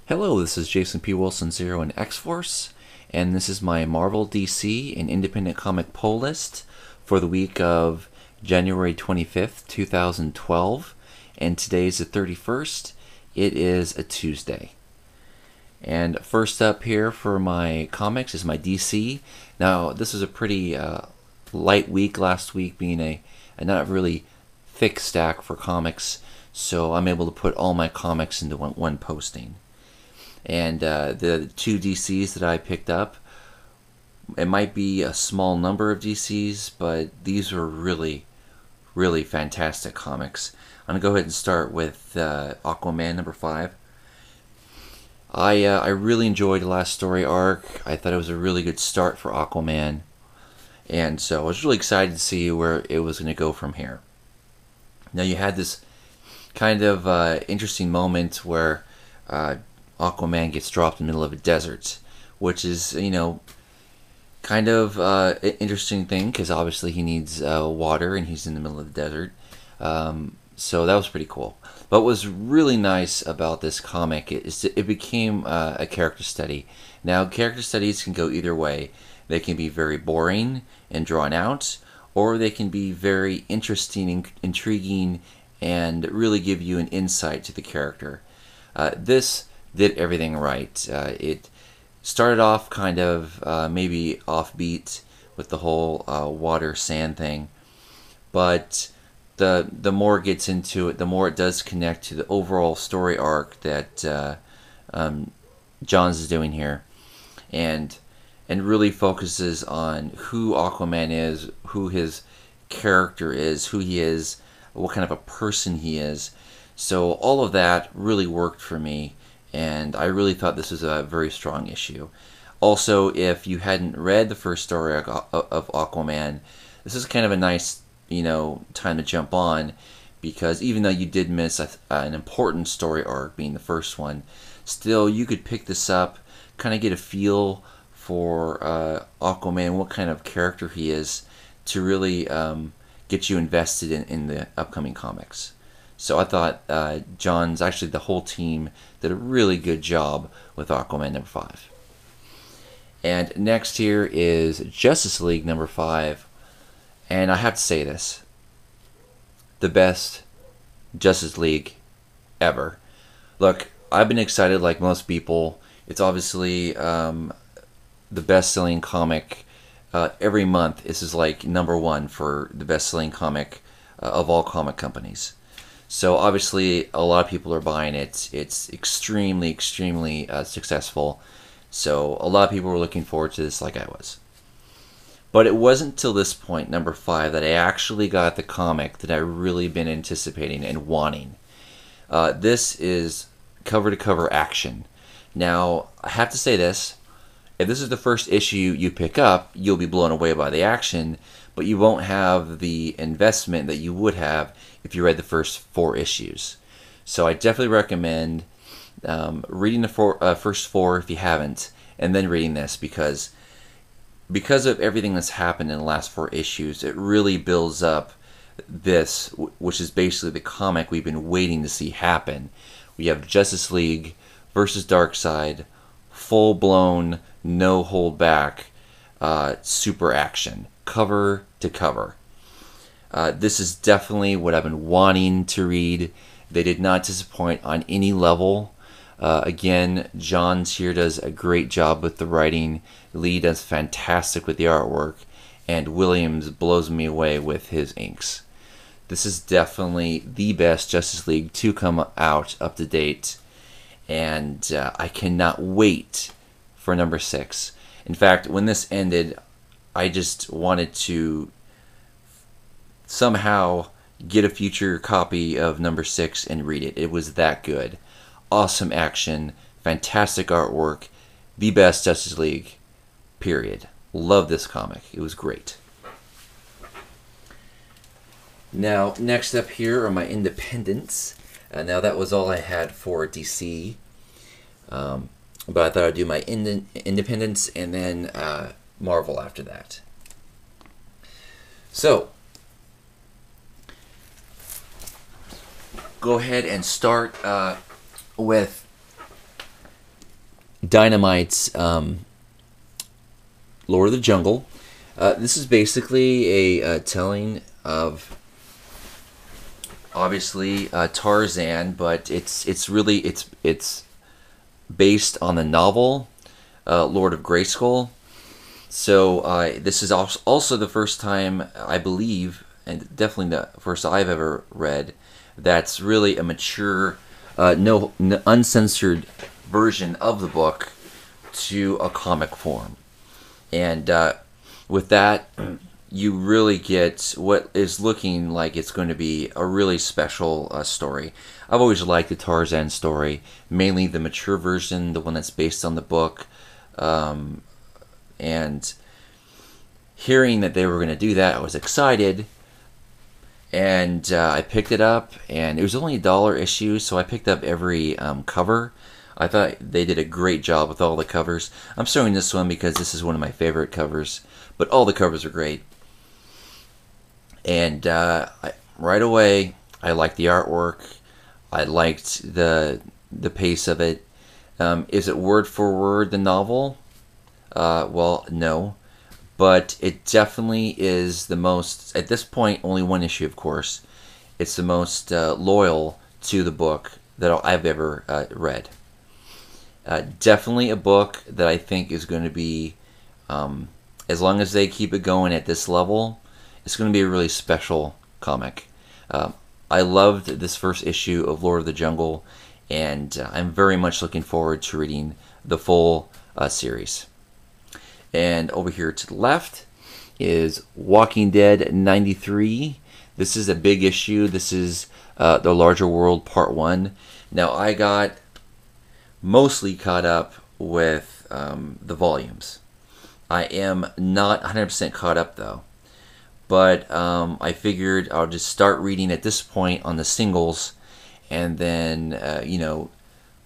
Hello, this is Jason P. Wilson Zero in X-Force, and this is my Marvel, DC, and Independent Comic poll list for the week of January 25th, 2012, and today's the 31st. It is a Tuesday. And first up here for my comics is my DC. Now, this was a pretty light week last week, being a not really thick stack for comics, so I'm able to put all my comics into one posting. And the two DCs that I picked up, it might be a small number of DCs, but these were really, really fantastic comics. I'm going to go ahead and start with Aquaman number 5. I really enjoyed the last story arc. I thought it was a really good start for Aquaman. And so I was really excited to see where it was going to go from here. Now you had this kind of interesting moment where Aquaman gets dropped in the middle of a desert, which is, kind of an interesting thing because obviously he needs water and he's in the middle of the desert. So that was pretty cool. But what was really nice about this comic is it became a character study. Now, character studies can go either way. They can be very boring and drawn out, or they can be very interesting and intriguing and really give you an insight to the character. This did everything right. It started off kind of maybe offbeat with the whole water sand thing, but the more it gets into it, the more it does connect to the overall story arc that Johns is doing here, and really focuses on who Aquaman is, who his character is, who he is, what kind of a person he is. So all of that really worked for me, and I really thought this was a very strong issue. Also, if you hadn't read the first story of Aquaman, this is kind of a nice, time to jump on, because even though you did miss an important story arc being the first one, still you could pick this up, kind of get a feel for Aquaman, what kind of character he is, to really get you invested in the upcoming comics. So I thought John's, actually the whole team, did a really good job with Aquaman number 5. And next here is Justice League number 5. And I have to say this. The best Justice League ever. Look, I've been excited like most people. It's obviously the best-selling comic every month. This is like number 1 for the best-selling comic of all comic companies. So obviously a lot of people are buying it. It's extremely, extremely successful. So a lot of people were looking forward to this like I was. But it wasn't till this point, number 5, that I actually got the comic that I've really been anticipating and wanting. This is cover-to-cover action. Now, I have to say this. If this is the first issue you pick up, you'll be blown away by the action, but you won't have the investment that you would have if you read the first 4 issues. So I definitely recommend reading the first 4 if you haven't, and then reading this, because of everything that's happened in the last 4 issues, it really builds up this, which is basically the comic we've been waiting to see happen. We have Justice League versus Darkseid, full-blown, no hold back, super action, cover to cover. This is definitely what I've been wanting to read. They did not disappoint on any level. Again, Johns here does a great job with the writing. Lee does fantastic with the artwork, and Williams blows me away with his inks. This is definitely the best Justice League to come out up to date, and I cannot wait for number 6. In fact, when this ended, I just wanted to somehow get a future copy of number 6 and read it. It was that good. Awesome action, fantastic artwork, the best Justice League, period. Love this comic. It was great. Now, next up here are my independents. Now, that was all I had for DC. But I thought I'd do my independents and then Marvel after that. So, go ahead and start with Dynamite's Lord of the Jungle. This is basically a telling of, obviously, Tarzan, but it's really it's based on the novel Lord of Grayskull. So this is also the first time, I believe, and definitely the first I've ever read, that's really a mature, no uncensored version of the book to a comic form. And with that, you really get what is looking like it's going to be a really special story. I've always liked the Tarzan story, mainly the mature version, the one that's based on the book. And hearing that they were going to do that, I was excited. And I picked it up, and it was only $1 issue, so I picked up every cover. I thought they did a great job with all the covers. I'm showing this one because this is one of my favorite covers, but all the covers are great. And right away, I liked the artwork. I liked the pace of it. Is it word for word the novel? Well, no. But it definitely is the most, at this point, only one issue, of course. It's the most loyal to the book that I've ever read. Definitely a book that I think is going to be, as long as they keep it going at this level, it's going to be a really special comic. I loved this first issue of Lord of the Jungle, and I'm very much looking forward to reading the full series. And over here to the left is Walking Dead 93. This is a big issue. This is The Larger World Part 1. Now, I got mostly caught up with the volumes. I am not 100% caught up, though. But I figured I'll just start reading at this point on the singles, and then,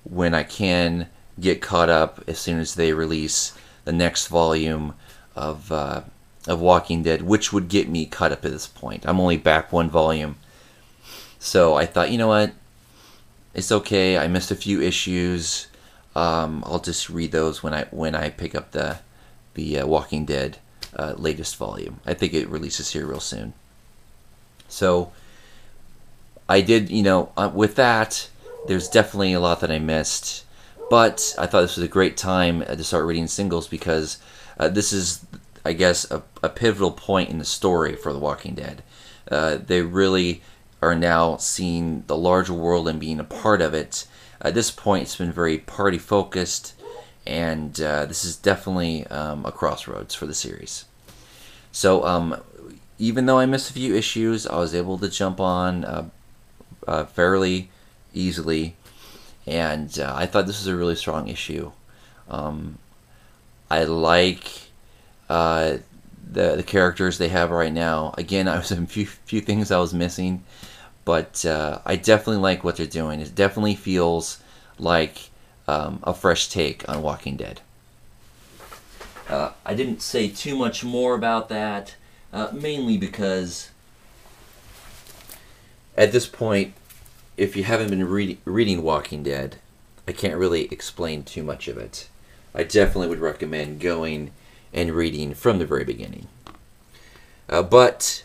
when I can get caught up as soon as they release the next volume of Walking Dead, which would get me caught up at this point. I'm only back one volume. So I thought, you know what? It's okay. I missed a few issues. I'll just read those when I pick up the Walking Dead latest volume. I think it releases here real soon. So I did, with that, there's definitely a lot that I missed. But I thought this was a great time to start reading singles because this is, I guess, a pivotal point in the story for The Walking Dead. They really are now seeing the larger world and being a part of it. At this point, it's been very party-focused, and this is definitely a crossroads for the series. So even though I missed a few issues, I was able to jump on fairly easily. And I thought this was a really strong issue. I like the characters they have right now. Again, I was a few things I was missing, but I definitely like what they're doing. It definitely feels like a fresh take on Walking Dead. I didn't say too much more about that, mainly because at this point, if you haven't been reading Walking Dead, I can't really explain too much of it. I definitely would recommend going and reading from the very beginning. But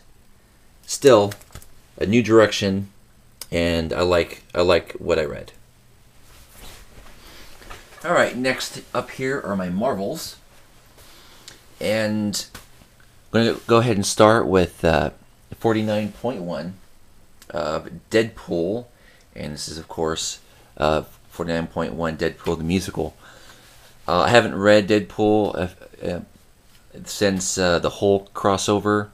still, a new direction, and I like what I read. All right, next up here are my Marvels, and I'm going to go ahead and start with 49.1 of Deadpool. And this is, of course, 49.1 Deadpool the musical. I haven't read Deadpool since the Hulk crossover,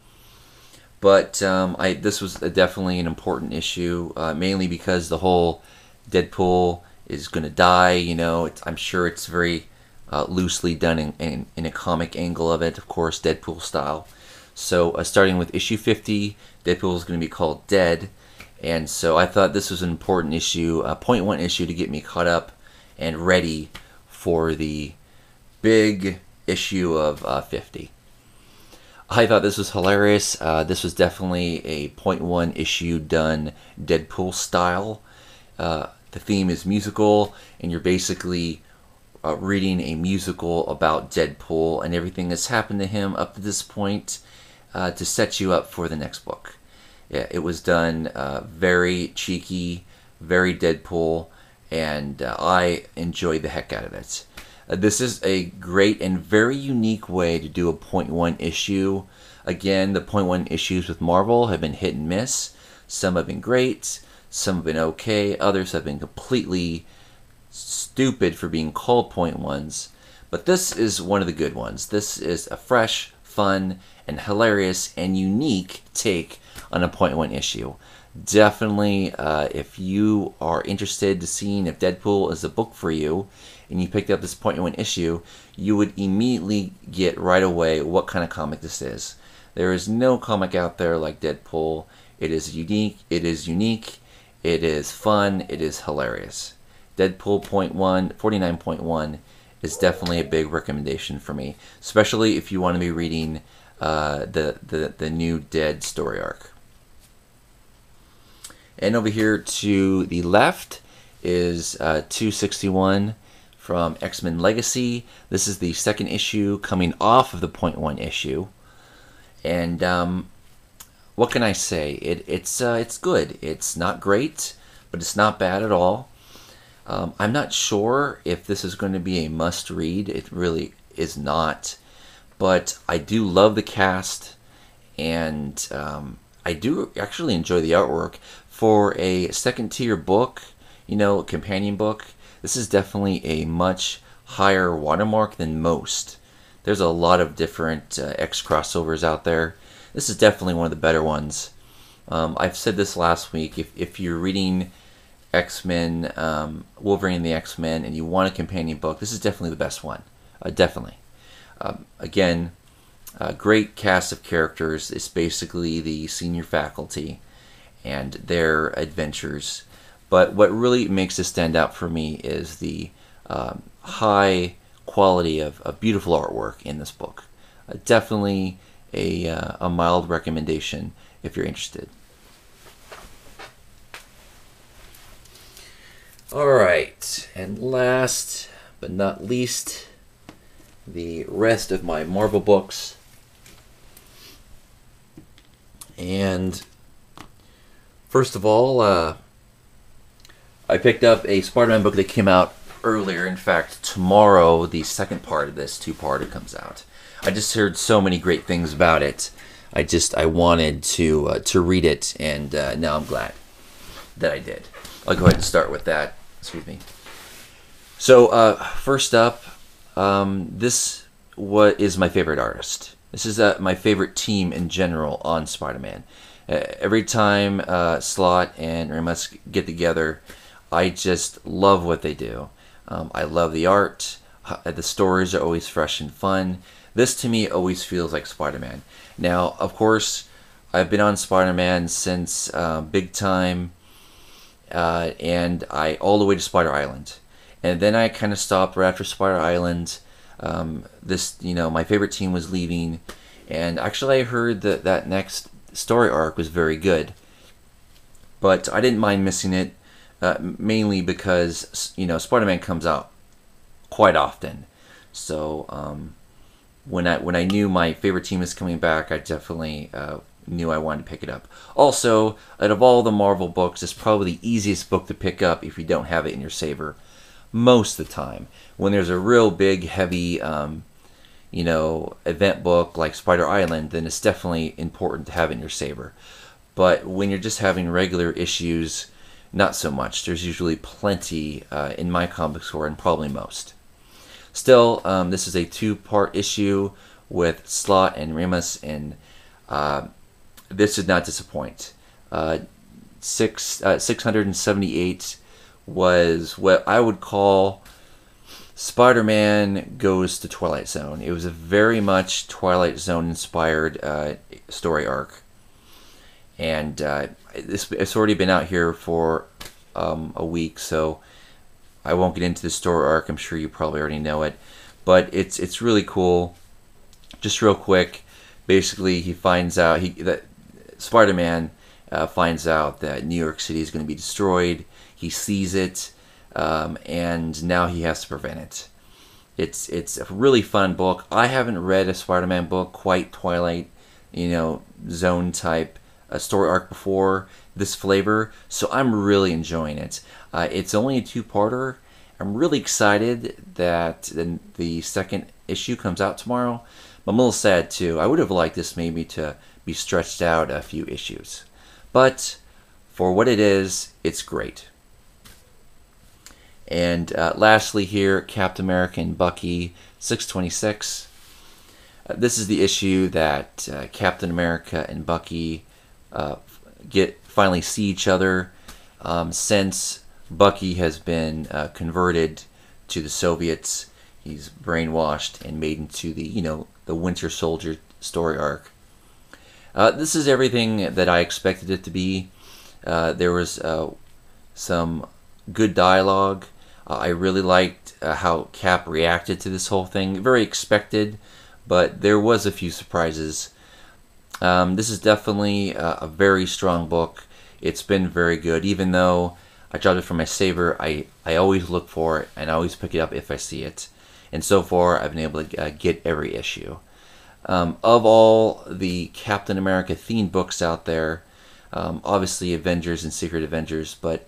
but this was definitely an important issue, mainly because the whole Deadpool is going to die. I'm sure it's very loosely done in a comic angle of it, of course, Deadpool style. So starting with issue 50, Deadpool is going to be called Dead. And so I thought this was an important issue, a point one issue to get me caught up and ready for the big issue of 50. I thought this was hilarious. This was definitely a point one issue done Deadpool style. The theme is musical, and you're basically reading a musical about Deadpool and everything that's happened to him up to this point to set you up for the next book. Yeah, it was done very cheeky, very Deadpool, and I enjoyed the heck out of it. This is a great and very unique way to do a .1 issue. Again, the .1 issues with Marvel have been hit and miss. Some have been great, some have been okay, others have been completely stupid for being called .1s. But this is one of the good ones. This is a fresh, fun, and hilarious and unique take on a .1 issue. Definitely, if you are interested to seeing if Deadpool is a book for you, and you picked up this .1 issue, you would immediately get right away what kind of comic this is. There is no comic out there like Deadpool. It is unique, it is fun, it is hilarious. Deadpool .1, 49.1 is definitely a big recommendation for me, especially if you want to be reading the new Dead story arc. And over here to the left is 261 from X-Men Legacy. This is the second issue coming off of the .1 issue. And what can I say? It's good. It's not great, but it's not bad at all. I'm not sure if this is going to be a must-read. It really is not. But I do love the cast, and I do actually enjoy the artwork. For a second-tier book, a companion book, this is definitely a much higher watermark than most. There's a lot of different X crossovers out there. This is definitely one of the better ones. I've said this last week. If you're reading X-Men, Wolverine and the X-Men, and you want a companion book, this is definitely the best one. Definitely. Again, great cast of characters. It's basically the senior faculty and their adventures. But what really makes this stand out for me is the high quality of beautiful artwork in this book. Definitely a mild recommendation if you're interested. Alright, and last but not least, the rest of my Marvel books. And first of all, I picked up a Spider-Man book that came out earlier. In fact, tomorrow, the second part of this two-parter comes out. I just heard so many great things about it. I wanted to read it, and now I'm glad that I did. I'll go ahead and start with that. Excuse me. So, first up, this is my favorite artist. This is my favorite team in general on Spider-Man. Every time Slott and Remus get together, I just love what they do. I love the art. The stories are always fresh and fun. This, to me, always feels like Spider-Man. Now, of course, I've been on Spider-Man since Big Time, and all the way to Spider Island. And then I kind of stopped right after Spider Island. My favorite team was leaving, and actually I heard that next story arc was very good. But I didn't mind missing it, mainly because Spider-Man comes out quite often. So when I knew my favorite team was coming back, I definitely knew I wanted to pick it up. Also, out of all the Marvel books, it's probably the easiest book to pick up if you don't have it in your saver. Most of the time, when there's a real big, heavy, event book like Spider Island, then it's definitely important to have it in your saver. But when you're just having regular issues, not so much. There's usually plenty in my comic store, and probably most. Still, this is a two-part issue with Slott and Remus, and this did not disappoint. 678 was what I would call Spider-Man Goes to Twilight Zone. It was a very much Twilight Zone inspired story arc. And it's already been out here for a week, so I won't get into the story arc. I'm sure you probably already know it. But it's really cool. Just real quick, basically he finds out, that Spider-Man finds out that New York City is going to be destroyed. He sees it, and now he has to prevent it. It's a really fun book. I haven't read a Spider-Man book quite Twilight, Zone type story arc before this flavor, so I'm really enjoying it. It's only a two-parter. I'm really excited that the second issue comes out tomorrow, but I'm a little sad too. I would have liked this maybe to be stretched out a few issues, but for what it is, it's great. And lastly here, Captain America and Bucky 626. This is the issue that Captain America and Bucky finally see each other since Bucky has been converted to the Soviets. He's brainwashed and made into the Winter Soldier story arc. This is everything that I expected it to be. There was some good dialogue. I really liked how Cap reacted to this whole thing. Very expected, but there was a few surprises. This is definitely a very strong book. It's been very good. Even though I dropped it from my saver, I always look for it and I always pick it up if I see it. And so far, I've been able to get every issue. Of all the Captain America themed books out there, obviously Avengers and Secret Avengers, but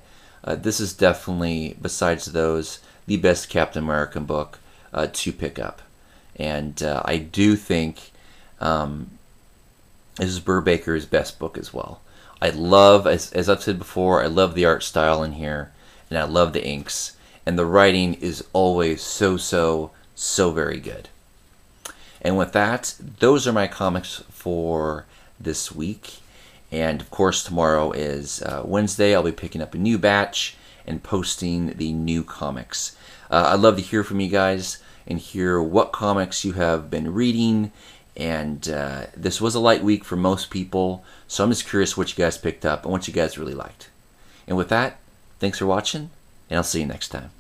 this is definitely, besides those, the best Captain America book to pick up. And I do think this is Brubaker's best book as well. I love, as I've said before, I love the art style in here, and I love the inks. And the writing is always so very good. And with that, those are my comics for this week. And of course, tomorrow is Wednesday. I'll be picking up a new batch and posting the new comics. I'd love to hear from you guys and hear what comics you have been reading. And this was a light week for most people, so I'm just curious what you guys picked up and what you guys really liked. And with that, thanks for watching, and I'll see you next time.